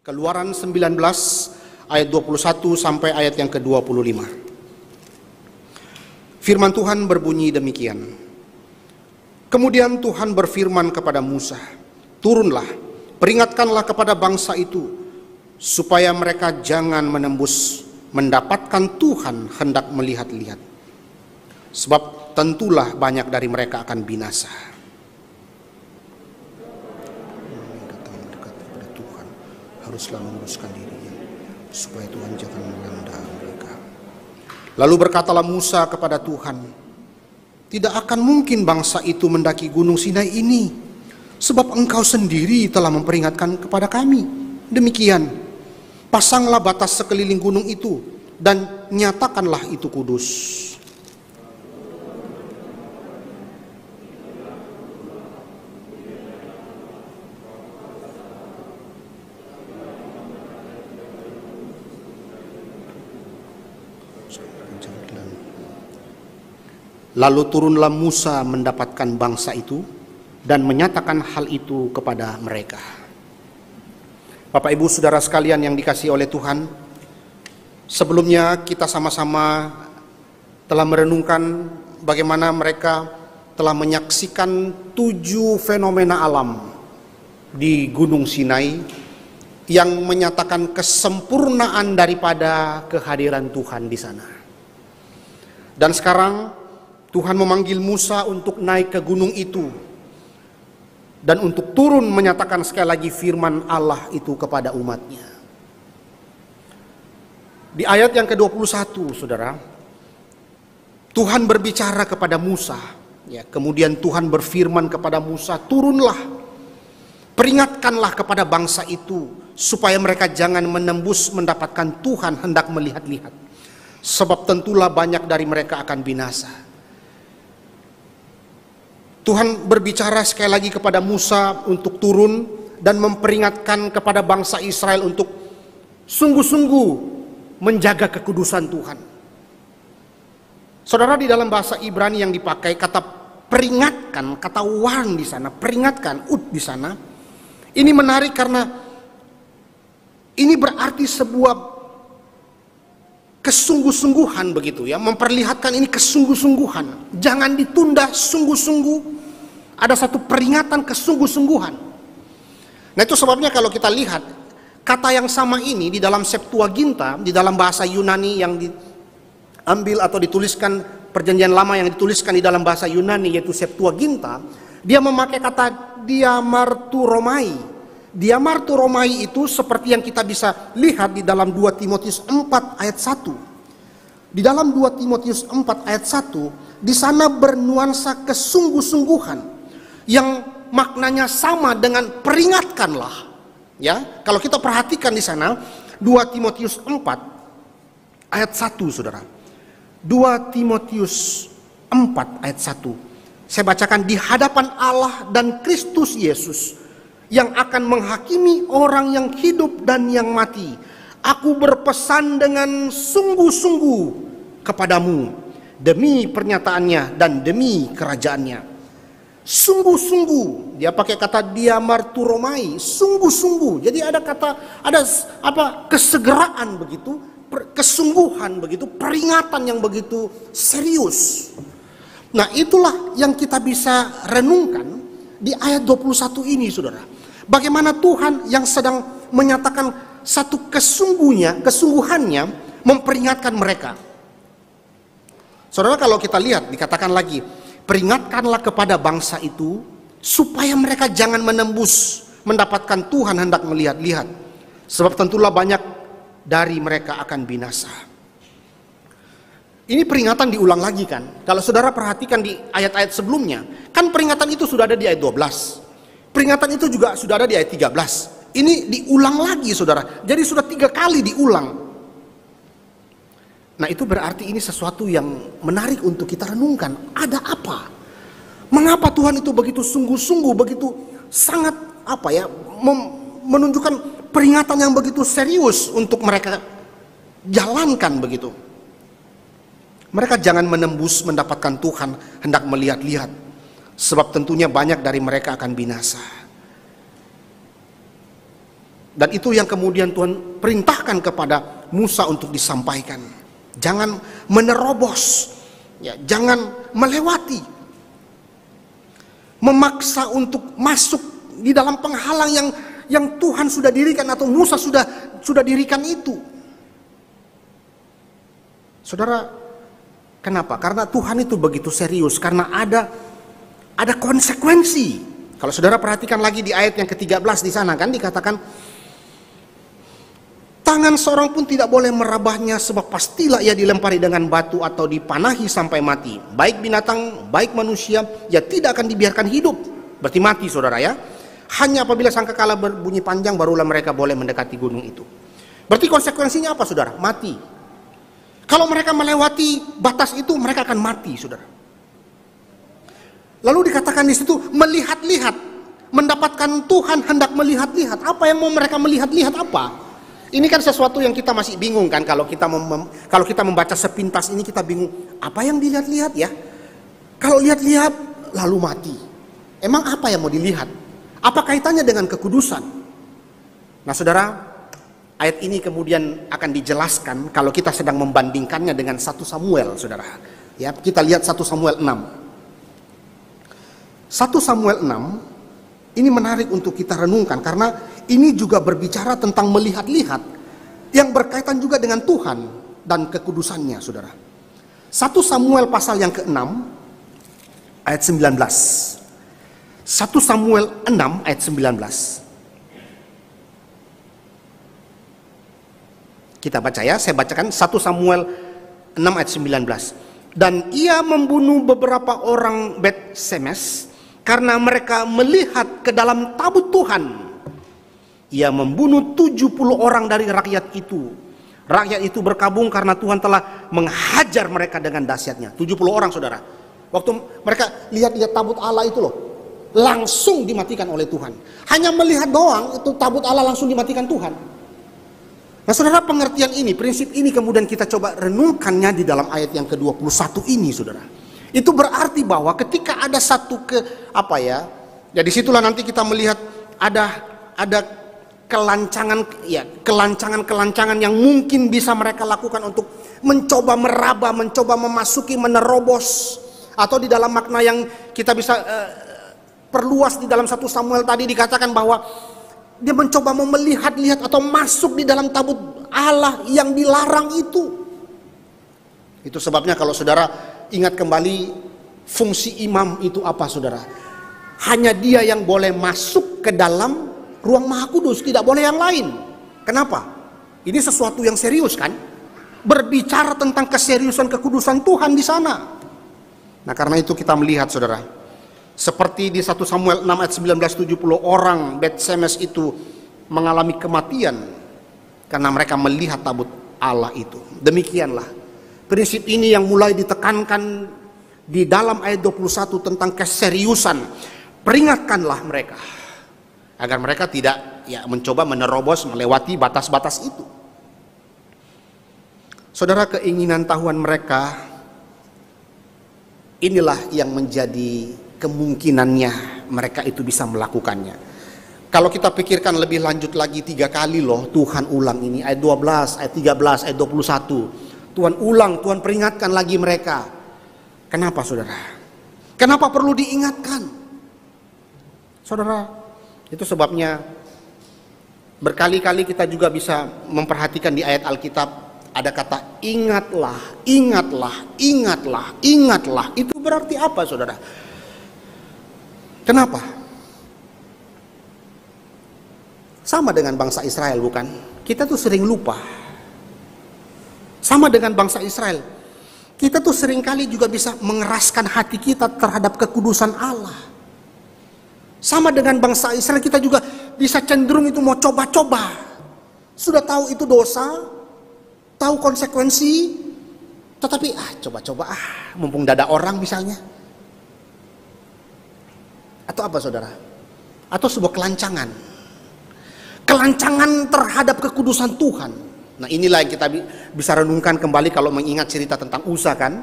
Keluaran 19 ayat 21 sampai ayat yang ke-25. Firman Tuhan berbunyi demikian. Kemudian Tuhan berfirman kepada Musa, "Turunlah, peringatkanlah kepada bangsa itu, supaya mereka jangan menembus mendapatkan Tuhan hendak melihat-lihat. Sebab tentulah banyak dari mereka akan binasa." Haruslah menguruskan dirinya supaya Tuhan jangan melanda mereka. Lalu berkatalah Musa kepada Tuhan, "Tidak akan mungkin bangsa itu mendaki gunung Sinai ini, sebab Engkau sendiri telah memperingatkan kepada kami. Demikian, pasanglah batas sekeliling gunung itu dan nyatakanlah itu kudus." Lalu turunlah Musa mendapatkan bangsa itu dan menyatakan hal itu kepada mereka. Bapak Ibu Saudara sekalian yang dikasihi oleh Tuhan, sebelumnya kita sama-sama telah merenungkan bagaimana mereka telah menyaksikan 7 fenomena alam di Gunung Sinai yang menyatakan kesempurnaan daripada kehadiran Tuhan di sana. Dan sekarang Tuhan memanggil Musa untuk naik ke gunung itu dan untuk turun menyatakan sekali lagi firman Allah itu kepada umatnya. Di ayat yang ke-21, saudara, Tuhan berbicara kepada Musa. Kemudian Tuhan berfirman kepada Musa, "Turunlah, peringatkanlah kepada bangsa itu, supaya mereka jangan menembus mendapatkan Tuhan hendak melihat-lihat. Sebab tentulah banyak dari mereka akan binasa." Tuhan berbicara sekali lagi kepada Musa untuk turun dan memperingatkan kepada bangsa Israel untuk sungguh-sungguh menjaga kekudusan Tuhan. Saudara, di dalam bahasa Ibrani yang dipakai kata peringatkan, kata warn di sana, peringatkan, di sana. Ini menarik karena ini berarti sebuah kesungguh-sungguhan begitu ya, memperlihatkan ini kesungguh-sungguhan. Jangan ditunda, sungguh-sungguh. Ada satu peringatan kesungguh-sungguhan. Nah, itu sebabnya kalau kita lihat kata yang sama ini di dalam Septuaginta, di dalam bahasa Yunani yang diambil atau dituliskan Perjanjian Lama yang dituliskan di dalam bahasa Yunani yaitu Septuaginta, dia memakai kata diamarturomai. Diamarturomai itu seperti yang kita bisa lihat di dalam 2 Timotius 4 ayat 1. Di dalam 2 Timotius 4 ayat 1, di sana bernuansa kesungguh-sungguhan yang maknanya sama dengan peringatkanlah. Ya, kalau kita perhatikan di sana 2 Timotius 4 ayat 1, Saudara. 2 Timotius 4 ayat 1. Saya bacakan, "Di hadapan Allah dan Kristus Yesus yang akan menghakimi orang yang hidup dan yang mati, aku berpesan dengan sungguh-sungguh kepadamu demi pernyataannya dan demi kerajaannya." Sungguh-sungguh, dia pakai kata diamarturomai, sungguh-sungguh. Jadi ada kesegeraan begitu, kesungguhan begitu, peringatan yang begitu serius. Nah, itulah yang kita bisa renungkan di ayat 21 ini, Saudara. Bagaimana Tuhan yang sedang menyatakan satu kesungguhannya memperingatkan mereka. Saudara, kalau kita lihat dikatakan lagi, peringatkanlah kepada bangsa itu supaya mereka jangan menembus mendapatkan Tuhan hendak melihat-lihat. Sebab tentulah banyak dari mereka akan binasa. Ini peringatan diulang lagi kan. Kalau saudara perhatikan di ayat-ayat sebelumnya, kan peringatan itu sudah ada di ayat 12. Peringatan itu juga sudah ada di ayat 13. Ini diulang lagi, saudara. Jadi sudah 3 kali diulang. Nah, itu berarti ini sesuatu yang menarik untuk kita renungkan. Ada apa? Mengapa Tuhan itu begitu sungguh-sungguh, begitu sangat menunjukkan peringatan yang begitu serius untuk mereka jalankan begitu. Mereka jangan menembus mendapatkan Tuhan hendak melihat-lihat. Sebab tentunya banyak dari mereka akan binasa. Dan itu yang kemudian Tuhan perintahkan kepada Musa untuk disampaikan. Jangan menerobos, ya, jangan melewati, memaksa untuk masuk di dalam penghalang yang Tuhan sudah dirikan atau Musa sudah dirikan itu. Saudara, kenapa? Karena Tuhan itu begitu serius, karena ada konsekuensi. Kalau saudara perhatikan lagi di ayat yang ke-13 di sana kan dikatakan, tangan seorang pun tidak boleh merabahnya, sebab pastilah ia dilempari dengan batu atau dipanahi sampai mati. Baik binatang, baik manusia, ya tidak akan dibiarkan hidup. Berarti mati, saudara ya. Hanya apabila sangkakala berbunyi panjang barulah mereka boleh mendekati gunung itu. Berarti konsekuensinya apa, saudara? Mati. Kalau mereka melewati batas itu, mereka akan mati, saudara. Lalu dikatakan di situ melihat-lihat, mendapatkan Tuhan hendak melihat-lihat. Apa yang mau mereka melihat-lihat apa? Ini kan sesuatu yang kita masih bingung kan, kalau kita membaca sepintas ini kita bingung, apa yang dilihat-lihat ya? Kalau lihat-lihat lalu mati. Emang apa yang mau dilihat? Apa kaitannya dengan kekudusan? Nah, saudara, ayat ini kemudian akan dijelaskan kalau kita sedang membandingkannya dengan 1 Samuel, saudara. Ya, kita lihat 1 Samuel 6. 1 Samuel 6 ini menarik untuk kita renungkan karena ini juga berbicara tentang melihat-lihat yang berkaitan juga dengan Tuhan dan kekudusannya, saudara. 1 Samuel pasal yang ke-6 ayat 19. 1 Samuel 6 ayat 19. Kita baca ya, saya bacakan 1 Samuel 6 ayat 19. Dan ia membunuh beberapa orang Bet-Semes karena mereka melihat ke dalam tabut Tuhan. Ia membunuh 70 orang dari rakyat itu. Rakyat itu berkabung karena Tuhan telah menghajar mereka dengan dahsyatnya. 70 orang, saudara. Waktu mereka lihat-lihat tabut Allah itu loh, langsung dimatikan oleh Tuhan. Hanya melihat doang, itu tabut Allah langsung dimatikan Tuhan. Nah, saudara, pengertian ini, prinsip ini kemudian kita coba renungkannya di dalam ayat yang ke-21 ini, saudara. Itu berarti bahwa ketika ada satu ya disitulah nanti kita melihat ada kelancangan yang mungkin bisa mereka lakukan untuk mencoba meraba, mencoba memasuki, menerobos, atau di dalam makna yang kita bisa perluas di dalam 1 Samuel tadi dikatakan bahwa dia mencoba melihat-lihat atau masuk di dalam tabut Allah yang dilarang itu. Itu sebabnya kalau saudara ingat kembali fungsi imam itu apa, saudara? Hanya dia yang boleh masuk ke dalam ruang Maha Kudus, tidak boleh yang lain. Kenapa? Ini sesuatu yang serius kan? Berbicara tentang keseriusan kekudusan Tuhan di sana. Nah, karena itu kita melihat, saudara, seperti di 1 Samuel 6 ayat 19, 70 orang Bet-Semes itu mengalami kematian karena mereka melihat tabut Allah itu. Demikianlah prinsip ini yang mulai ditekankan di dalam ayat 21 tentang keseriusan. Peringatkanlah mereka agar mereka tidak mencoba menerobos, melewati batas-batas itu. Saudara, keinginan tahuan mereka inilah yang menjadi kemungkinannya mereka itu bisa melakukannya. Kalau kita pikirkan lebih lanjut lagi, 3 kali loh Tuhan ulang ini, ayat 12, ayat 13, ayat 21. Tuhan ulang, Tuhan peringatkan lagi mereka. Kenapa, saudara? Kenapa perlu diingatkan? Saudara, itu sebabnya berkali-kali kita juga bisa memperhatikan di ayat Alkitab ada kata ingatlah, ingatlah, ingatlah, ingatlah. Itu berarti apa, saudara? Kenapa? Sama dengan bangsa Israel, bukan? Kita tuh sering lupa. Sama dengan bangsa Israel, kita tuh seringkali juga bisa mengeraskan hati kita terhadap kekudusan Allah. Sama dengan bangsa Israel, kita juga bisa cenderung itu mau coba-coba. Sudah tahu itu dosa, tahu konsekuensi, tetapi coba-coba mumpung dada orang misalnya. Atau apa, saudara? Atau sebuah kelancangan. Kelancangan terhadap kekudusan Tuhan. Nah, inilah yang kita bisa renungkan kembali kalau mengingat cerita tentang Usa kan.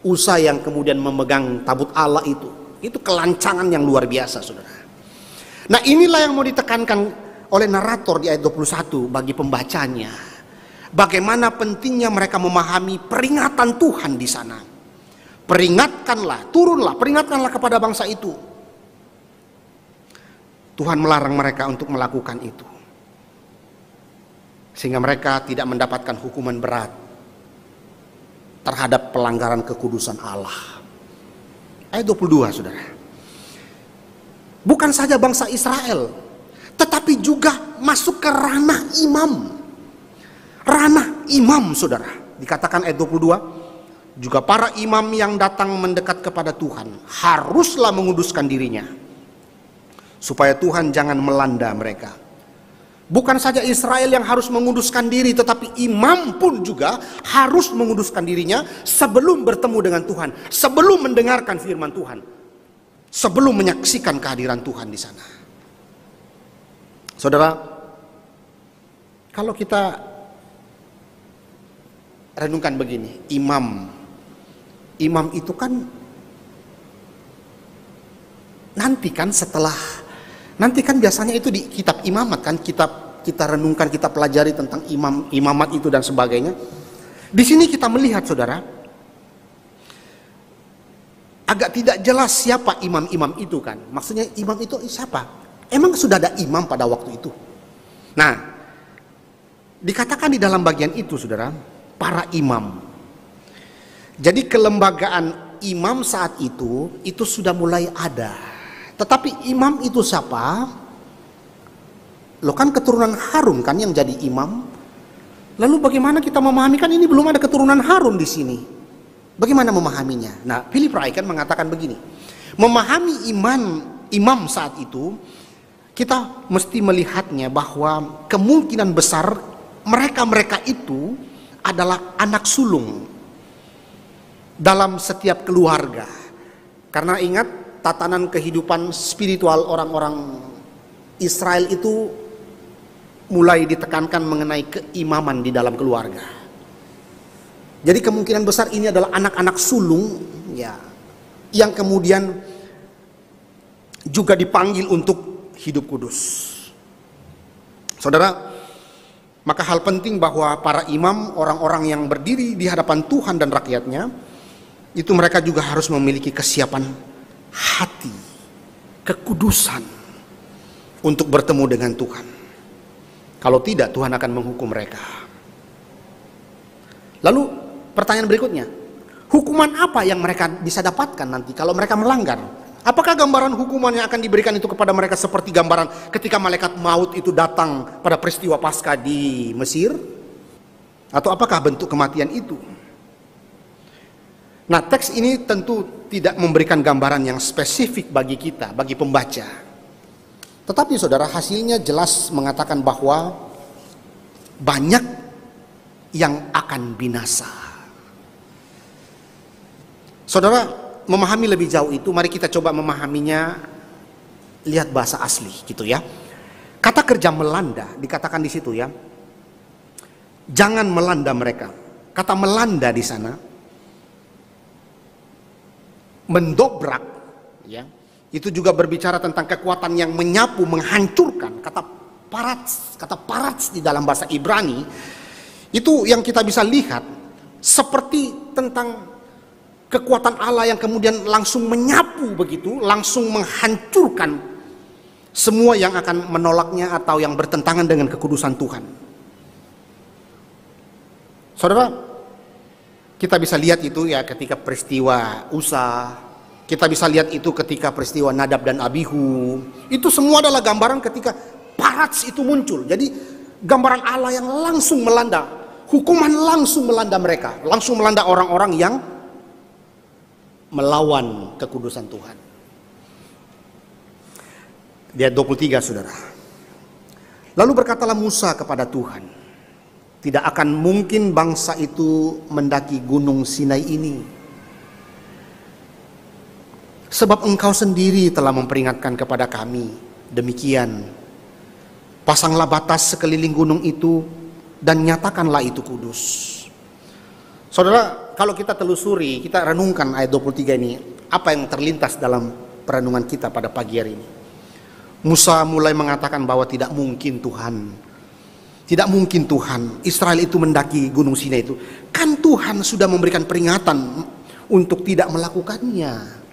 Usa yang kemudian memegang tabut Allah itu kelancangan yang luar biasa, saudara. Nah, inilah yang mau ditekankan oleh narator di ayat 21 bagi pembacanya. Bagaimana pentingnya mereka memahami peringatan Tuhan di sana. Peringatkanlah kepada bangsa itu. Tuhan melarang mereka untuk melakukan itu, sehingga mereka tidak mendapatkan hukuman berat terhadap pelanggaran kekudusan Allah. Ayat 22, saudara. Bukan saja bangsa Israel, tetapi juga masuk ke ranah imam. Ranah imam, saudara. Dikatakan ayat 22, juga para imam yang datang mendekat kepada Tuhan haruslah menguduskan dirinya, supaya Tuhan jangan melanda mereka. Bukan saja Israel yang harus menguduskan diri, tetapi imam pun juga harus menguduskan dirinya sebelum bertemu dengan Tuhan, sebelum mendengarkan firman Tuhan, sebelum menyaksikan kehadiran Tuhan di sana. Saudara, kalau kita renungkan begini, imam itu kan nanti kan biasanya itu di kitab imamat kan, kita renungkan, kita pelajari tentang imamat itu dan sebagainya. Di sini kita melihat, saudara, agak tidak jelas siapa imam-imam itu kan. Maksudnya imam itu siapa? Emang sudah ada imam pada waktu itu? Nah, dikatakan di dalam bagian itu, saudara, para imam. Jadi kelembagaan imam saat itu sudah mulai ada. Tetapi imam itu siapa? Loh, kan keturunan Harun kan yang jadi imam. Lalu bagaimana kita memahami, kan ini belum ada keturunan Harun di sini. Bagaimana memahaminya? Nah, Philip Ryken mengatakan begini. Memahami imam saat itu, kita mesti melihatnya bahwa kemungkinan besar mereka itu adalah anak sulung dalam setiap keluarga. Karena ingat, tatanan kehidupan spiritual orang-orang Israel itu mulai ditekankan mengenai keimaman di dalam keluarga. Jadi kemungkinan besar ini adalah anak-anak sulung ya, yang kemudian juga dipanggil untuk hidup kudus. Saudara, maka hal penting bahwa para imam, orang-orang yang berdiri di hadapan Tuhan dan rakyatnya, itu mereka juga harus memiliki kesiapan hati, kekudusan untuk bertemu dengan Tuhan. Kalau tidak, Tuhan akan menghukum mereka. Lalu pertanyaan berikutnya, hukuman apa yang mereka bisa dapatkan nanti kalau mereka melanggar? Apakah gambaran hukuman yang akan diberikan itu kepada mereka seperti gambaran ketika malaikat maut itu datang pada peristiwa Paskah di Mesir? Atau apakah bentuk kematian itu? Nah, teks ini tentu tidak memberikan gambaran yang spesifik bagi kita, bagi pembaca. Tetapi saudara, hasilnya jelas mengatakan bahwa banyak yang akan binasa. Saudara, memahami lebih jauh itu, mari kita coba memahaminya, lihat bahasa asli gitu ya. Kata kerja melanda dikatakan di situ ya. Jangan melanda mereka. Kata melanda di sana mendobrak ya. Itu juga berbicara tentang kekuatan yang menyapu, menghancurkan. Kata parats di dalam bahasa Ibrani itu yang kita bisa lihat seperti tentang kekuatan Allah yang kemudian langsung menyapu begitu, langsung menghancurkan semua yang akan menolaknya atau yang bertentangan dengan kekudusan Tuhan. Saudara, kita bisa lihat itu ya ketika peristiwa Usa, kita bisa lihat itu ketika peristiwa Nadab dan Abihu. Itu semua adalah gambaran ketika parats itu muncul. Jadi gambaran Allah yang langsung melanda, hukuman langsung melanda mereka, langsung melanda orang-orang yang melawan kekudusan Tuhan. Di ayat 23, saudara. Lalu berkatalah Musa kepada Tuhan, tidak akan mungkin bangsa itu mendaki gunung Sinai ini, sebab engkau sendiri telah memperingatkan kepada kami demikian. Pasanglah batas sekeliling gunung itu dan nyatakanlah itu kudus. Saudara, kalau kita telusuri, kita renungkan ayat 23 ini, apa yang terlintas dalam perenungan kita pada pagi hari ini? Musa mulai mengatakan bahwa tidak mungkin Tuhan Israel itu mendaki Gunung Sinai itu. Kan Tuhan sudah memberikan peringatan untuk tidak melakukannya.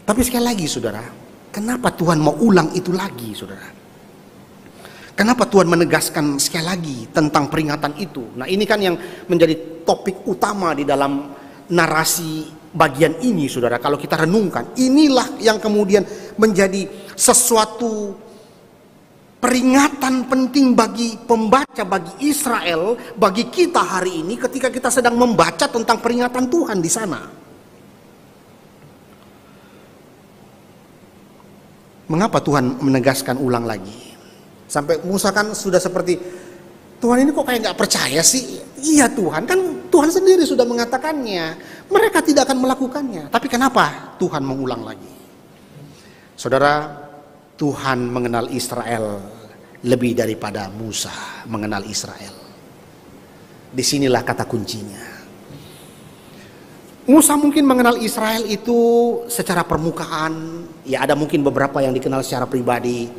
Tapi sekali lagi saudara, kenapa Tuhan mau ulang itu lagi saudara? Kenapa Tuhan menegaskan sekali lagi tentang peringatan itu? Nah ini kan yang menjadi topik utama di dalam narasi bagian ini saudara. Kalau kita renungkan, inilah yang kemudian menjadi sesuatu peringatan penting bagi pembaca, bagi Israel, bagi kita hari ini ketika kita sedang membaca tentang peringatan Tuhan di sana. Mengapa Tuhan menegaskan ulang lagi? Sampai Musa kan sudah seperti, Tuhan ini kok kayak nggak percaya sih? Iya Tuhan, kan Tuhan sendiri sudah mengatakannya. Mereka tidak akan melakukannya. Tapi kenapa Tuhan mengulang lagi? Saudara, Tuhan mengenal Israel lebih daripada Musa mengenal Israel. Disinilah kata kuncinya. Musa mungkin mengenal Israel itu secara permukaan, ya ada mungkin beberapa yang dikenal secara pribadi,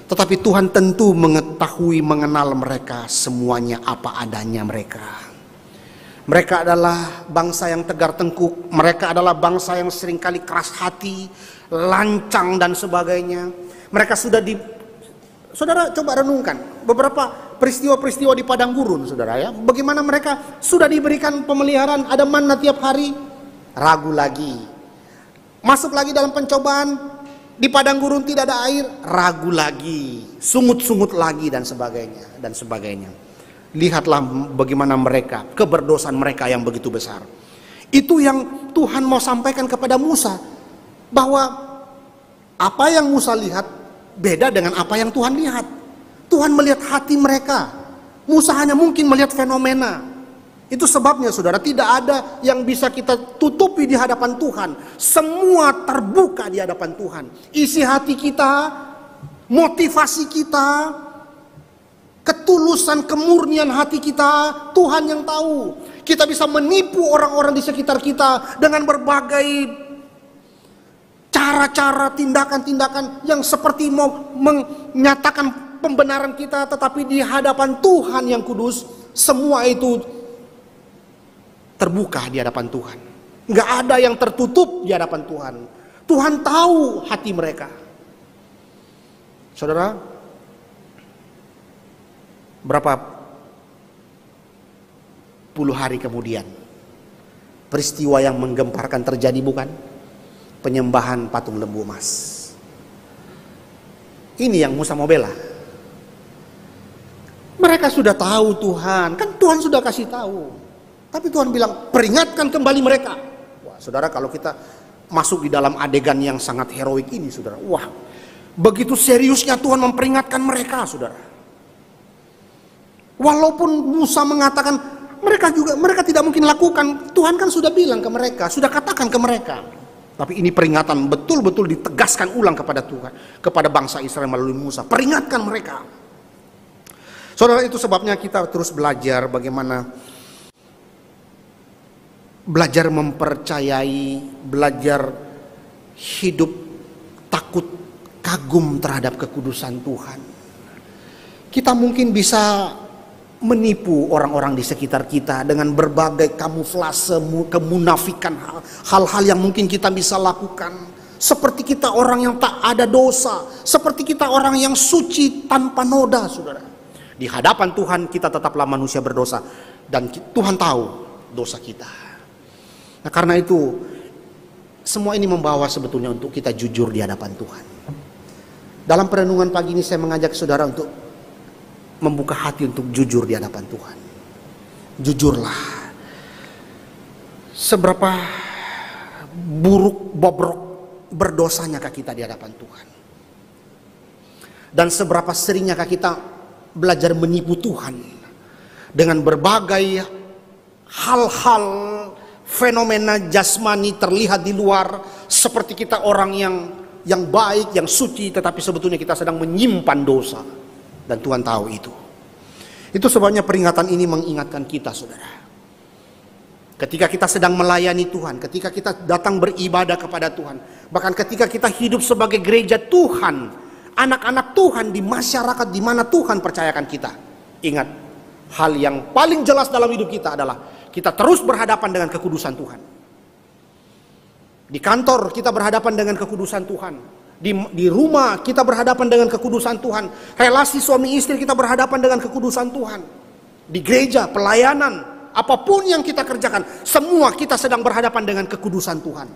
tetapi Tuhan tentu mengetahui, mengenal mereka semuanya apa adanya mereka. Mereka adalah bangsa yang tegar tengkuk, mereka adalah bangsa yang seringkali keras hati, lancang dan sebagainya. Mereka sudah saudara coba renungkan beberapa peristiwa-peristiwa di padang gurun saudara ya. Bagaimana mereka sudah diberikan pemeliharaan, ada manna tiap hari, ragu lagi. Masuk lagi dalam pencobaan, di padang gurun tidak ada air, ragu lagi, sungut-sungut lagi dan sebagainya dan sebagainya. Lihatlah bagaimana mereka, keberdosaan mereka yang begitu besar. Itu yang Tuhan mau sampaikan kepada Musa, bahwa apa yang Musa lihat beda dengan apa yang Tuhan lihat. Tuhan melihat hati mereka. Musa hanya mungkin melihat fenomena. Itu sebabnya saudara, tidak ada yang bisa kita tutupi di hadapan Tuhan. Semua terbuka di hadapan Tuhan. Isi hati kita, motivasi kita, ketulusan, kemurnian hati kita, Tuhan yang tahu. Kita bisa menipu orang-orang di sekitar kita dengan berbagai cara-cara, tindakan-tindakan yang seperti mau menyatakan pembenaran kita, tetapi di hadapan Tuhan yang kudus, semua itu terbuka di hadapan Tuhan. Nggak ada yang tertutup di hadapan Tuhan. Tuhan tahu hati mereka. Saudara, berapa puluh hari kemudian, peristiwa yang menggemparkan terjadi bukan? Penyembahan patung lembu emas. Ini yang Musa mau bela. Mereka sudah tahu Tuhan, kan Tuhan sudah kasih tahu. Tapi Tuhan bilang, peringatkan kembali mereka. Wah, saudara, kalau kita masuk di dalam adegan yang sangat heroik ini, saudara, wah, begitu seriusnya Tuhan memperingatkan mereka, saudara. Walaupun Musa mengatakan mereka tidak mungkin lakukan, Tuhan kan sudah bilang ke mereka, sudah katakan ke mereka. Tapi ini peringatan betul-betul ditegaskan ulang kepada Tuhan, kepada bangsa Israel melalui Musa. Peringatkan mereka. Saudara, itu sebabnya kita terus belajar bagaimana belajar mempercayai, belajar hidup takut, kagum terhadap kekudusan Tuhan. Kita mungkin bisa menipu orang-orang di sekitar kita dengan berbagai kamuflase, kemunafikan, hal-hal yang mungkin kita bisa lakukan. Seperti kita orang yang tak ada dosa, seperti kita orang yang suci tanpa noda, saudara. Di hadapan Tuhan kita tetaplah manusia berdosa, dan Tuhan tahu dosa kita. Nah, karena itu semua ini membawa sebetulnya untuk kita jujur di hadapan Tuhan. Dalam perenungan pagi ini saya mengajak saudara untuk membuka hati untuk jujur di hadapan Tuhan. Jujurlah. Seberapa buruk, bobrok, berdosanyakah kita di hadapan Tuhan? Dan seberapa seringnyakah kita belajar menipu Tuhan dengan berbagai hal-hal, fenomena jasmani terlihat di luar, seperti kita orang yang baik, yang suci, tetapi sebetulnya kita sedang menyimpan dosa. Dan Tuhan tahu itu. Itu sebabnya peringatan ini mengingatkan kita, saudara. ketika kita sedang melayani Tuhan, ketika kita datang beribadah kepada Tuhan, bahkan ketika kita hidup sebagai gereja Tuhan, anak-anak Tuhan di masyarakat di mana Tuhan percayakan kita. Ingat, hal yang paling jelas dalam hidup kita adalah kita terus berhadapan dengan kekudusan Tuhan. Di kantor kita berhadapan dengan kekudusan Tuhan. Di rumah kita berhadapan dengan kekudusan Tuhan. Relasi suami istri kita berhadapan dengan kekudusan Tuhan. Di gereja, pelayanan, apapun yang kita kerjakan, semua kita sedang berhadapan dengan kekudusan Tuhan.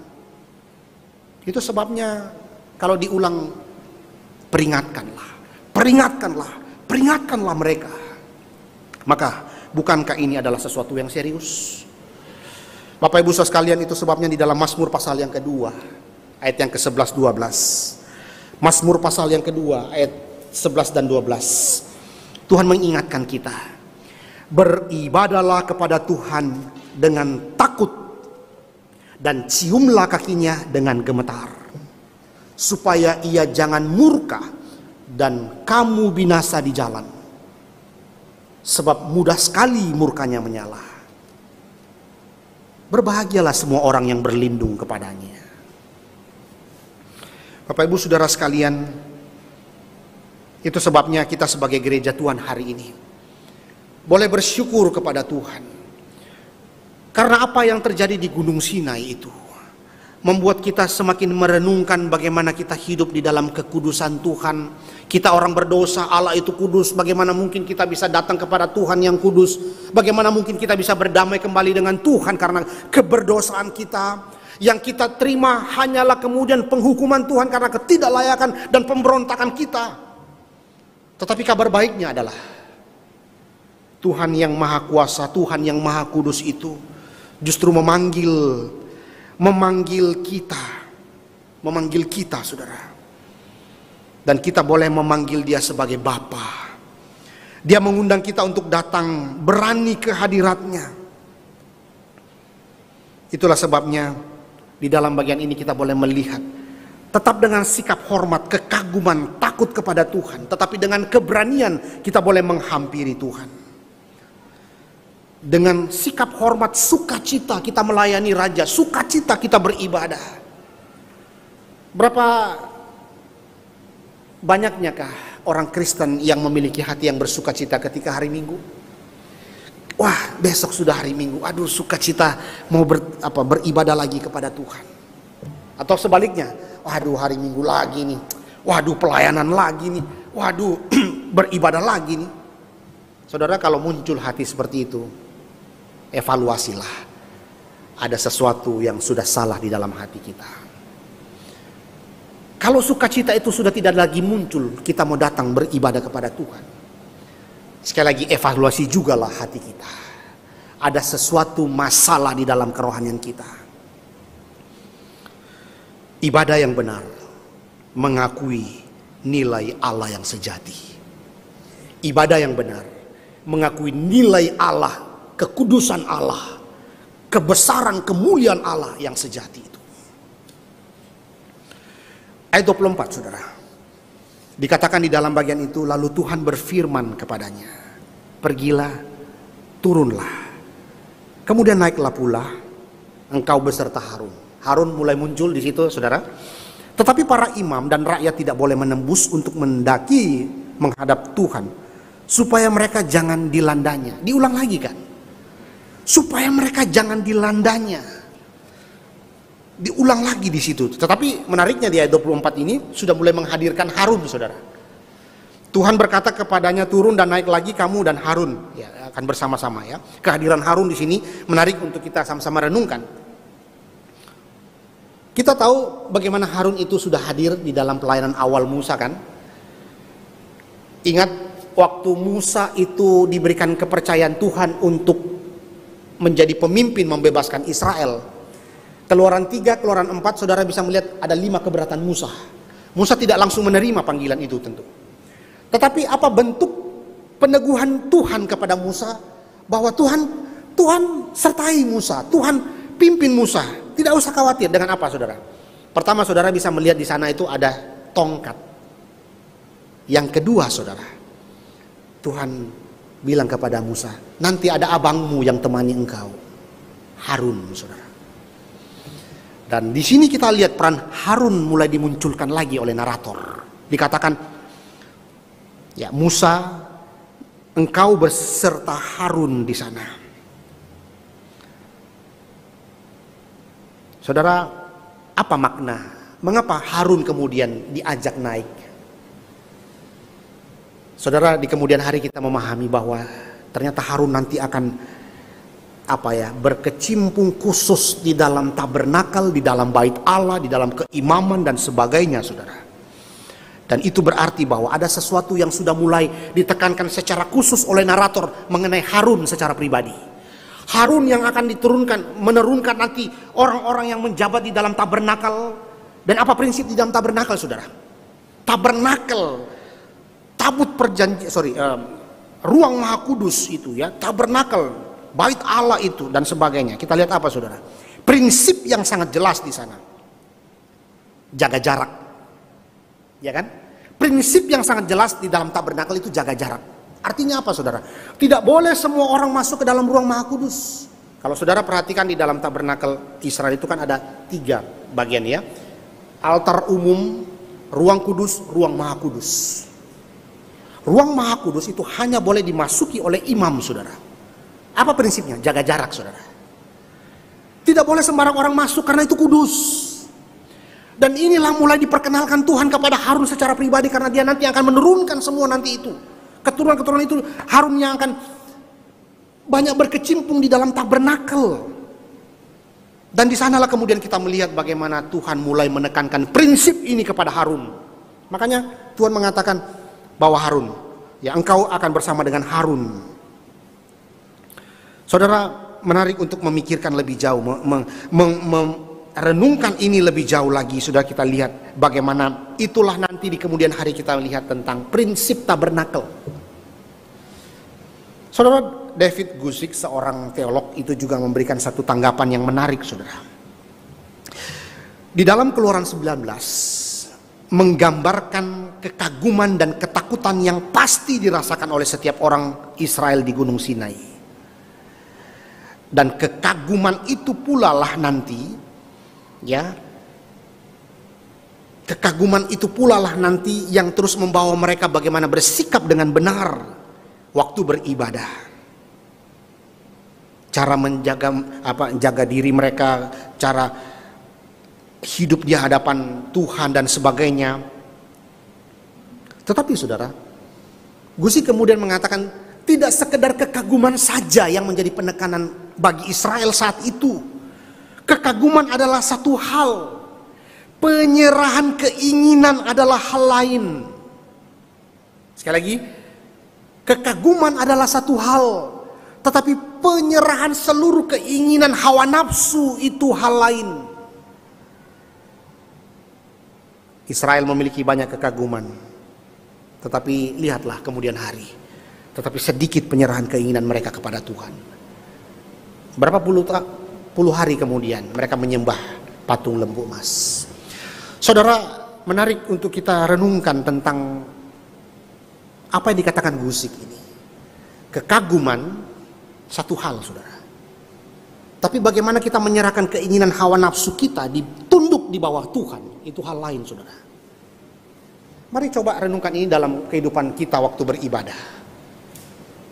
Itu sebabnya kalau diulang, peringatkanlah mereka. Maka bukankah ini adalah sesuatu yang serius? Bapak Ibu Saudara sekalian, itu sebabnya di dalam Mazmur pasal yang kedua, ayat yang ke-11 12. Mazmur pasal yang kedua ayat 11 dan 12. Tuhan mengingatkan kita, beribadahlah kepada Tuhan dengan takut dan ciumlah kakinya dengan gemetar, supaya ia jangan murka dan kamu binasa di jalan, sebab mudah sekali murkanya menyala. Berbahagialah semua orang yang berlindung kepadanya. Bapak Ibu Saudara sekalian, itu sebabnya kita sebagai gereja Tuhan hari ini boleh bersyukur kepada Tuhan. Karena apa yang terjadi di Gunung Sinai itu membuat kita semakin merenungkan bagaimana kita hidup di dalam kekudusan Tuhan. Kita orang berdosa, Allah itu kudus. Bagaimana mungkin kita bisa datang kepada Tuhan yang kudus? Bagaimana mungkin kita bisa berdamai kembali dengan Tuhan karena keberdosaan kita? Yang kita terima hanyalah kemudian penghukuman Tuhan karena ketidaklayakan dan pemberontakan kita. Tetapi kabar baiknya adalah Tuhan yang Maha Kuasa, Tuhan yang Maha Kudus itu justru memanggil kita, saudara. Dan kita boleh memanggil dia sebagai Bapa. Dia mengundang kita untuk datang berani ke hadiratnya. Itulah sebabnya di dalam bagian ini kita boleh melihat, tetap dengan sikap hormat, kekaguman, takut kepada Tuhan, tetapi dengan keberanian kita boleh menghampiri Tuhan. Dengan sikap hormat, sukacita kita melayani Raja, sukacita kita beribadah. Berapa banyaknyakah orang Kristen yang memiliki hati yang bersukacita ketika hari Minggu? Wah, besok sudah hari Minggu, aduh sukacita mau beribadah lagi kepada Tuhan. Atau sebaliknya, waduh hari Minggu lagi nih, waduh pelayanan lagi nih, waduh beribadah lagi nih. Saudara, kalau muncul hati seperti itu, evaluasilah, ada sesuatu yang sudah salah di dalam hati kita. Kalau sukacita itu sudah tidak lagi muncul, kita mau datang beribadah kepada Tuhan, sekali lagi evaluasi jugalah hati kita. Ada sesuatu masalah di dalam kerohanian kita. Ibadah yang benar mengakui nilai Allah yang sejati. Ibadah yang benar mengakui nilai Allah, kekudusan Allah, kebesaran kemuliaan Allah yang sejati itu. Ayat 24, saudara, dikatakan di dalam bagian itu, lalu Tuhan berfirman kepadanya, pergilah, turunlah, kemudian naiklah pula engkau beserta Harun. Harun mulai muncul di situ, saudara. Tetapi para imam dan rakyat tidak boleh menembus untuk mendaki menghadap Tuhan, supaya mereka jangan dilandanya. Diulang lagi kan, supaya mereka jangan dilandanya. Diulang lagi di situ. Tetapi menariknya di ayat 24 ini sudah mulai menghadirkan Harun, saudara. Tuhan berkata kepadanya, turun dan naik lagi kamu dan Harun, ya, akan bersama-sama ya. Kehadiran Harun di sini menarik untuk kita sama-sama renungkan. Kita tahu bagaimana Harun itu sudah hadir di dalam pelayanan awal Musa kan. Ingat waktu Musa itu diberikan kepercayaan Tuhan untuk menjadi pemimpin membebaskan Israel. Keluaran 3, Keluaran 4, saudara bisa melihat ada 5 keberatan Musa. Musa tidak langsung menerima panggilan itu tentu. Tetapi apa bentuk peneguhan Tuhan kepada Musa bahwa Tuhan sertai Musa, Tuhan pimpin Musa. Tidak usah khawatir. Dengan apa, saudara? Pertama, saudara bisa melihat di sana itu ada tongkat. Yang kedua, saudara, Tuhan bilang kepada Musa, nanti ada abangmu yang temani engkau. Harun, saudara. Dan di sini kita lihat peran Harun mulai dimunculkan lagi oleh narator. Dikatakan, ya Musa, engkau beserta Harun di sana. Saudara, apa makna? Mengapa Harun kemudian diajak naik? Saudara, di kemudian hari kita memahami bahwa ternyata Harun nanti akan berkecimpung khusus di dalam tabernakel, di dalam bait Allah, di dalam keimaman dan sebagainya, saudara. Dan itu berarti bahwa ada sesuatu yang sudah mulai ditekankan secara khusus oleh narator mengenai Harun secara pribadi. Harun yang akan menurunkan nanti orang-orang yang menjabat di dalam tabernakel. Dan apa prinsip di dalam tabernakel, saudara? Tabernakel, ruang maha kudus itu ya, tabernakel, bait Allah itu dan sebagainya. Kita lihat apa, saudara? Prinsip yang sangat jelas di sana. Jaga jarak. Ya kan? Prinsip yang sangat jelas di dalam tabernakel itu jaga jarak. Artinya apa, saudara? Tidak boleh semua orang masuk ke dalam ruang maha kudus. Kalau saudara perhatikan di dalam tabernakel Israel itu kan ada 3 bagian ya. Altar umum, ruang kudus, ruang maha kudus. Ruang maha kudus itu hanya boleh dimasuki oleh imam, saudara. Apa prinsipnya? Jaga jarak, saudara. Tidak boleh sembarang orang masuk karena itu kudus. Dan inilah mulai diperkenalkan Tuhan kepada Harun secara pribadi, karena dia nanti akan menurunkan semua nanti itu. Keturunan-keturunan itu, Harun yang akan banyak berkecimpung di dalam tabernakel. Dan di sanalah kemudian kita melihat bagaimana Tuhan mulai menekankan prinsip ini kepada Harun. Makanya Tuhan mengatakan bahwa Harun, ya engkau akan bersama dengan Harun. Saudara, menarik untuk memikirkan lebih jauh, merenungkan ini lebih jauh lagi. Sudah kita lihat bagaimana itulah nanti di kemudian hari kita lihat tentang prinsip tabernakel. Saudara, David Guzik, seorang teolog, itu juga memberikan satu tanggapan yang menarik, saudara. Di dalam Keluaran 19 menggambarkan kekaguman dan ketakutan yang pasti dirasakan oleh setiap orang Israel di Gunung Sinai. Dan kekaguman itu pula lah nanti, ya, kekaguman itu pula lah nanti yang terus membawa mereka bagaimana bersikap dengan benar waktu beribadah. Cara jaga diri mereka, cara hidup di hadapan Tuhan dan sebagainya. Tetapi saudara, Guzik kemudian mengatakan tidak sekedar kekaguman saja yang menjadi penekanan bagi Israel saat itu. Kekaguman adalah satu hal, penyerahan keinginan adalah hal lain. Sekali lagi, kekaguman adalah satu hal, tetapi penyerahan seluruh keinginan hawa nafsu itu hal lain. Israel memiliki banyak kekaguman, tetapi lihatlah kemudian hari, tetapi sedikit penyerahan keinginan mereka kepada Tuhan. Berapa puluh hari kemudian mereka menyembah patung lembu emas. Saudara, menarik untuk kita renungkan tentang apa yang dikatakan Guzik ini. Kekaguman satu hal, saudara. Tapi bagaimana kita menyerahkan keinginan hawa nafsu kita ditunduk di bawah Tuhan, itu hal lain, saudara. Mari coba renungkan ini dalam kehidupan kita waktu beribadah.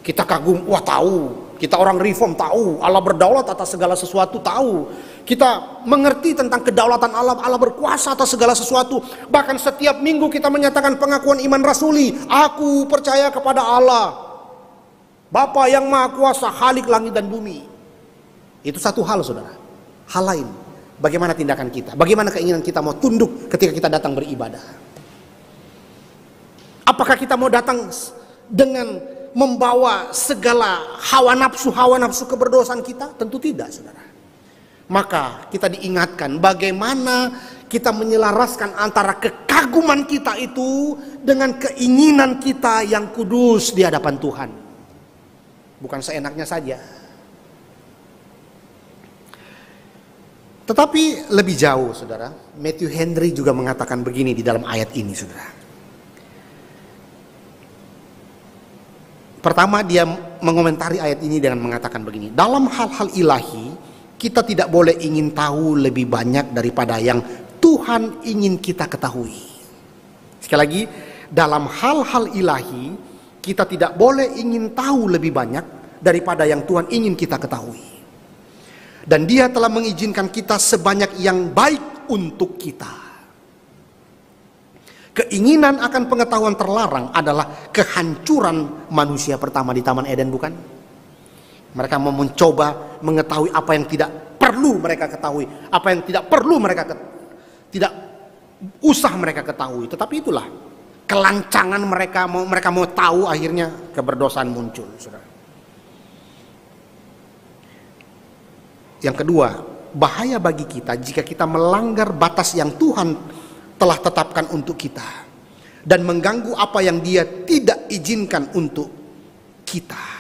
Kita kagum, wah tahu. Kita orang reform tahu, Allah berdaulat atas segala sesuatu tahu. Kita mengerti tentang kedaulatan Allah, Allah berkuasa atas segala sesuatu. Bahkan setiap minggu kita menyatakan pengakuan iman rasuli. Aku percaya kepada Allah, Bapa yang Maha Kuasa, Khalik langit dan bumi. Itu satu hal, saudara. Hal lain, bagaimana tindakan kita, bagaimana keinginan kita mau tunduk ketika kita datang beribadah. Apakah kita mau datang dengan membawa segala hawa nafsu keberdosaan kita? Tentu tidak, saudara. Maka kita diingatkan bagaimana kita menyelaraskan antara kekaguman kita itu dengan keinginan kita yang kudus di hadapan Tuhan. Bukan seenaknya saja. Tetapi lebih jauh, saudara, Matthew Henry juga mengatakan begini di dalam ayat ini, saudara. Pertama, dia mengomentari ayat ini dengan mengatakan begini. Dalam hal-hal ilahi, kita tidak boleh ingin tahu lebih banyak daripada yang Tuhan ingin kita ketahui. Sekali lagi, dalam hal-hal ilahi, kita tidak boleh ingin tahu lebih banyak daripada yang Tuhan ingin kita ketahui. Dan Dia telah mengizinkan kita sebanyak yang baik untuk kita. Keinginan akan pengetahuan terlarang adalah kehancuran manusia pertama di Taman Eden, bukan? Mereka mau mencoba mengetahui apa yang tidak perlu mereka ketahui, apa yang tidak perlu tidak usah mereka ketahui. Tetapi itulah kelancangan mereka mau tahu, akhirnya keberdosaan muncul, saudara. Yang kedua, bahaya bagi kita jika kita melanggar batas yang Tuhan telah tetapkan untuk kita dan mengganggu apa yang Dia tidak izinkan untuk kita.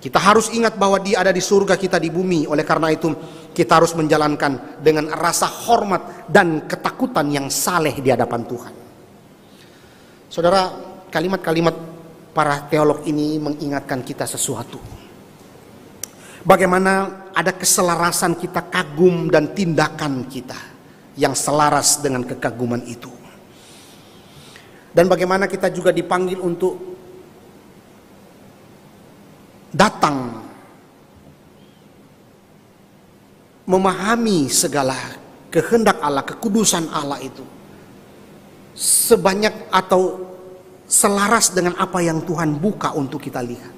Kita harus ingat bahwa Dia ada di surga, kita di bumi. Oleh karena itu kita harus menjalankan dengan rasa hormat dan ketakutan yang saleh di hadapan Tuhan. Saudara, kalimat-kalimat para teolog ini mengingatkan kita sesuatu. Bagaimana ada keselarasan kita kagum dan tindakan kita yang selaras dengan kekaguman itu. Dan bagaimana kita juga dipanggil untuk datang memahami segala kehendak Allah, kekudusan Allah itu sebanyak atau selaras dengan apa yang Tuhan buka untuk kita lihat.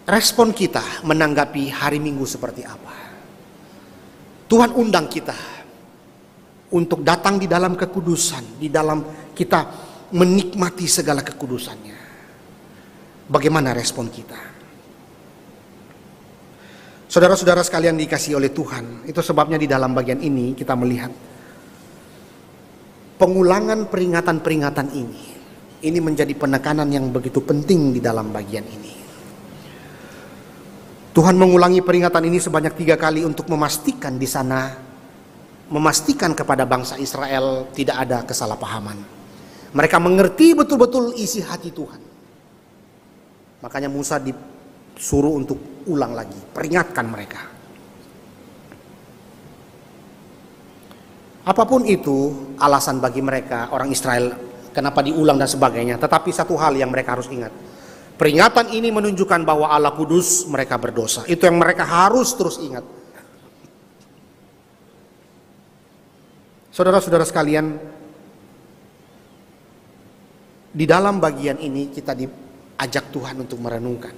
Respon kita menanggapi hari Minggu seperti apa? Tuhan undang kita untuk datang di dalam kekudusan, di dalam kita menikmati segala kekudusannya. Bagaimana respon kita? Saudara-saudara sekalian dikasihi oleh Tuhan, itu sebabnya di dalam bagian ini kita melihat pengulangan peringatan-peringatan ini menjadi penekanan yang begitu penting di dalam bagian ini. Tuhan mengulangi peringatan ini sebanyak 3 kali untuk memastikan di sana, memastikan kepada bangsa Israel tidak ada kesalahpahaman. Mereka mengerti betul-betul isi hati Tuhan. Makanya Musa disuruh untuk ulang lagi, peringatkan mereka. Apapun itu alasan bagi mereka, orang Israel, kenapa diulang dan sebagainya. Tetapi satu hal yang mereka harus ingat. Peringatan ini menunjukkan bahwa Allah kudus, mereka berdosa. Itu yang mereka harus terus ingat. Saudara-saudara sekalian, di dalam bagian ini kita diajak Tuhan untuk merenungkan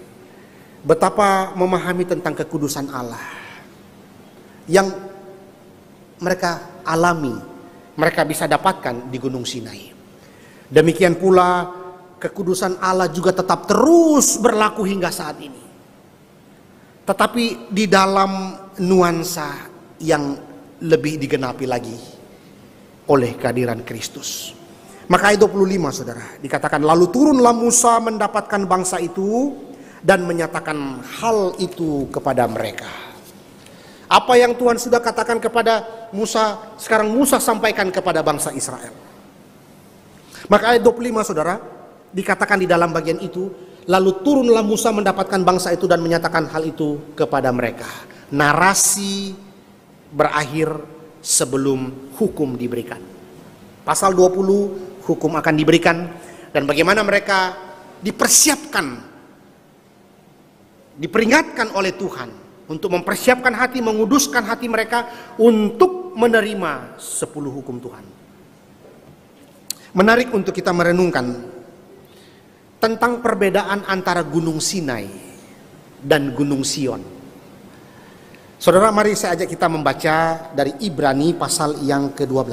betapa memahami tentang kekudusan Allah yang mereka alami, mereka bisa dapatkan di Gunung Sinai. Demikian pula kekudusan Allah juga tetap terus berlaku hingga saat ini. Tetapi di dalam nuansa yang lebih digenapi lagi oleh kehadiran Kristus. Maka ayat 25 saudara dikatakan, lalu turunlah Musa mendapatkan bangsa itu dan menyatakan hal itu kepada mereka. Apa yang Tuhan sudah katakan kepada Musa, sekarang Musa sampaikan kepada bangsa Israel. Maka ayat 25 saudara dikatakan di dalam bagian itu, lalu turunlah Musa mendapatkan bangsa itu dan menyatakan hal itu kepada mereka. Narasi berakhir sebelum hukum diberikan. Pasal 20, hukum akan diberikan dan bagaimana mereka dipersiapkan, diperingatkan oleh Tuhan untuk mempersiapkan hati, menguduskan hati mereka untuk menerima 10 hukum Tuhan. Menarik untuk kita merenungkan tentang perbedaan antara Gunung Sinai dan Gunung Sion. Saudara, mari saya ajak kita membaca dari Ibrani pasal yang ke-12.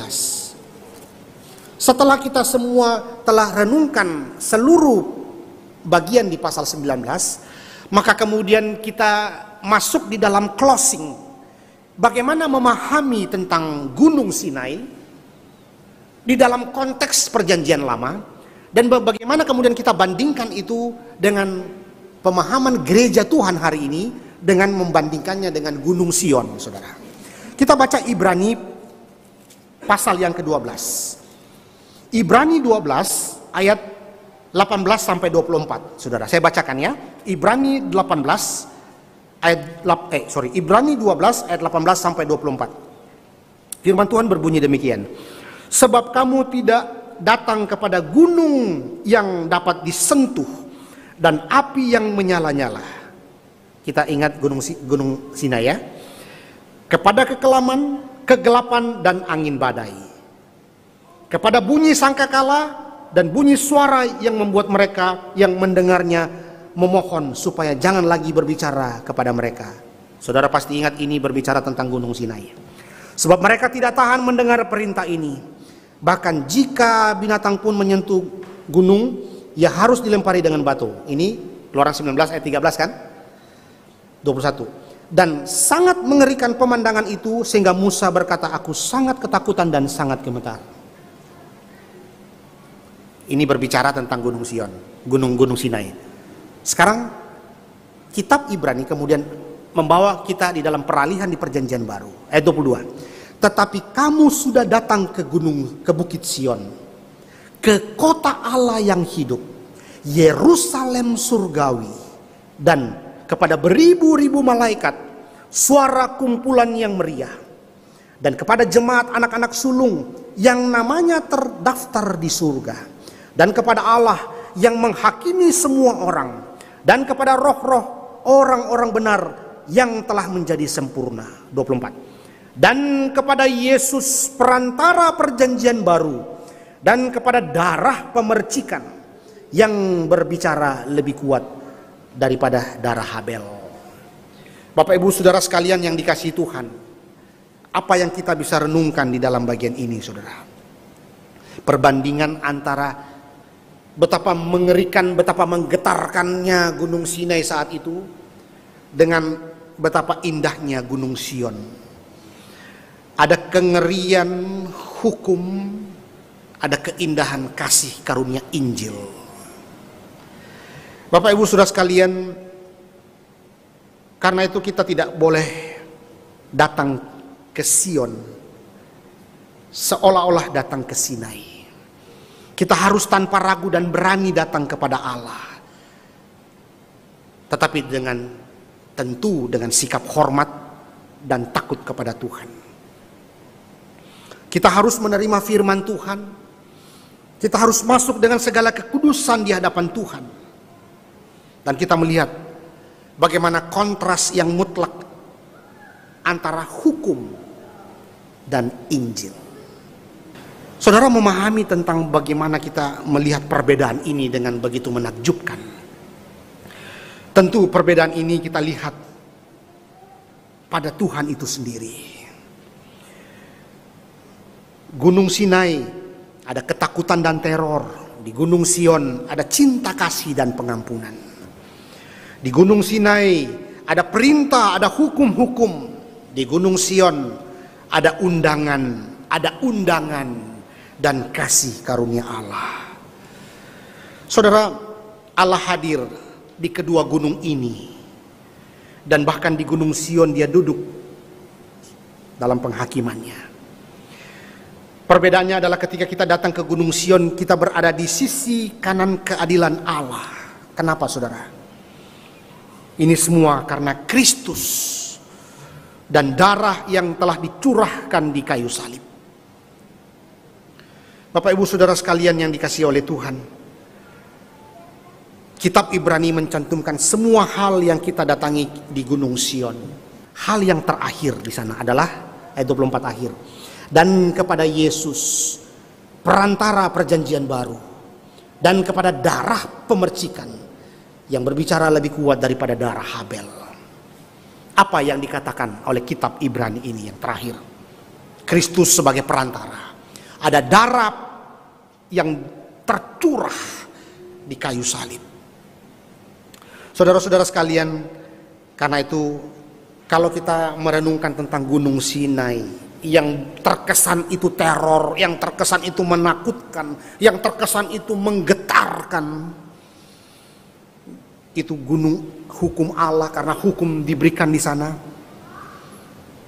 Setelah kita semua telah renungkan seluruh bagian di pasal 19, maka kemudian kita masuk di dalam closing. Bagaimana memahami tentang Gunung Sinai di dalam konteks perjanjian lama. Dan bagaimana kemudian kita bandingkan itu dengan pemahaman gereja Tuhan hari ini dengan membandingkannya dengan Gunung Sion, saudara. Kita baca Ibrani pasal yang ke-12. Ibrani 12 ayat 18 sampai 24, Saudara. Saya bacakan ya. Ibrani 12 ayat 18 sampai 24. Firman Tuhan berbunyi demikian. Sebab kamu tidak datang kepada gunung yang dapat disentuh dan api yang menyala-nyala. Kita ingat gunung Sinai ya. Kepada kekelaman, kegelapan dan angin badai. Kepada bunyi sangkakala dan bunyi suara yang membuat mereka yang mendengarnya memohon supaya jangan lagi berbicara kepada mereka. Saudara pasti ingat ini berbicara tentang gunung Sinai. Sebab mereka tidak tahan mendengar perintah ini. Bahkan jika binatang pun menyentuh gunung, ia harus dilempari dengan batu. Ini Keluaran 19 ayat 13 kan? 21. Dan sangat mengerikan pemandangan itu sehingga Musa berkata, aku sangat ketakutan dan sangat gemetar. Ini berbicara tentang gunung Sion, gunung Sinai. Sekarang kitab Ibrani kemudian membawa kita di dalam peralihan di perjanjian baru. Ayat 22. Tetapi kamu sudah datang ke bukit Sion, ke kota Allah yang hidup, Yerusalem surgawi, dan kepada beribu-ribu malaikat, suara kumpulan yang meriah, dan kepada jemaat anak-anak sulung yang namanya terdaftar di surga, dan kepada Allah yang menghakimi semua orang, dan kepada roh-roh orang-orang benar yang telah menjadi sempurna. 24. Dan kepada Yesus perantara perjanjian baru, dan kepada darah pemercikan yang berbicara lebih kuat daripada darah Habel. Bapak Ibu Saudara sekalian yang dikasihi Tuhan, apa yang kita bisa renungkan di dalam bagian ini, Saudara? Perbandingan antara betapa mengerikan, betapa menggetarkannya gunung Sinai saat itu dengan betapa indahnya gunung Sion. Ada kengerian hukum, ada keindahan kasih karunia Injil. Bapak Ibu Saudara sekalian, karena itu kita tidak boleh datang ke Sion seolah-olah datang ke Sinai. Kita harus tanpa ragu dan berani datang kepada Allah. Tetapi tentu dengan sikap hormat dan takut kepada Tuhan. Kita harus menerima firman Tuhan. Kita harus masuk dengan segala kekudusan di hadapan Tuhan. Dan kita melihat bagaimana kontras yang mutlak antara hukum dan Injil. Saudara memahami tentang bagaimana kita melihat perbedaan ini dengan begitu menakjubkan. Tentu perbedaan ini kita lihat pada Tuhan itu sendiri. Gunung Sinai ada ketakutan dan teror. Di Gunung Sion ada cinta kasih dan pengampunan. Di Gunung Sinai ada perintah, ada hukum-hukum. Di Gunung Sion ada undangan dan kasih karunia Allah. Saudara, Allah hadir di kedua gunung ini. Dan bahkan di Gunung Sion dia duduk dalam penghakimannya. Perbedaannya adalah ketika kita datang ke Gunung Sion, kita berada di sisi kanan keadilan Allah. Kenapa, saudara? Ini semua karena Kristus dan darah yang telah dicurahkan di kayu salib. Bapak Ibu Saudara sekalian yang dikasihi oleh Tuhan, kitab Ibrani mencantumkan semua hal yang kita datangi di Gunung Sion. Hal yang terakhir di sana adalah ayat 24 akhir. Dan kepada Yesus perantara perjanjian baru, dan kepada darah pemercikan yang berbicara lebih kuat daripada darah Habel. Apa yang dikatakan oleh kitab Ibrani ini yang terakhir? Kristus sebagai perantara. Ada darah yang tercurah di kayu salib. Saudara-saudara sekalian, karena itu kalau kita merenungkan tentang Gunung Sinai, yang terkesan itu teror, yang terkesan itu menakutkan, yang terkesan itu menggetarkan, itu gunung hukum Allah karena hukum diberikan di sana.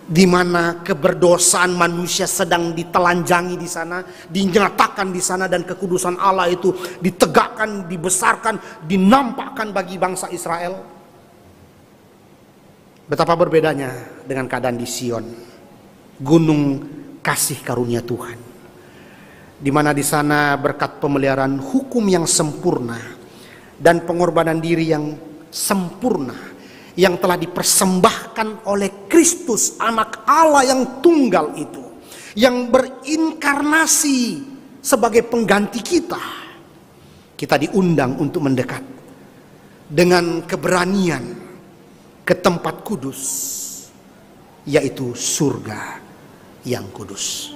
di mana keberdosaan manusia sedang ditelanjangi di sana, dinyatakan di sana, dan kekudusan Allah itu ditegakkan, dibesarkan, dinampakkan bagi bangsa Israel. Betapa berbedanya dengan keadaan di Sion, gunung kasih karunia Tuhan, di mana di sana berkat pemeliharaan hukum yang sempurna dan pengorbanan diri yang sempurna yang telah dipersembahkan oleh Kristus, anak Allah yang tunggal itu, yang berinkarnasi sebagai pengganti kita. Kita diundang untuk mendekat dengan keberanian ke tempat kudus, yaitu surga yang kudus.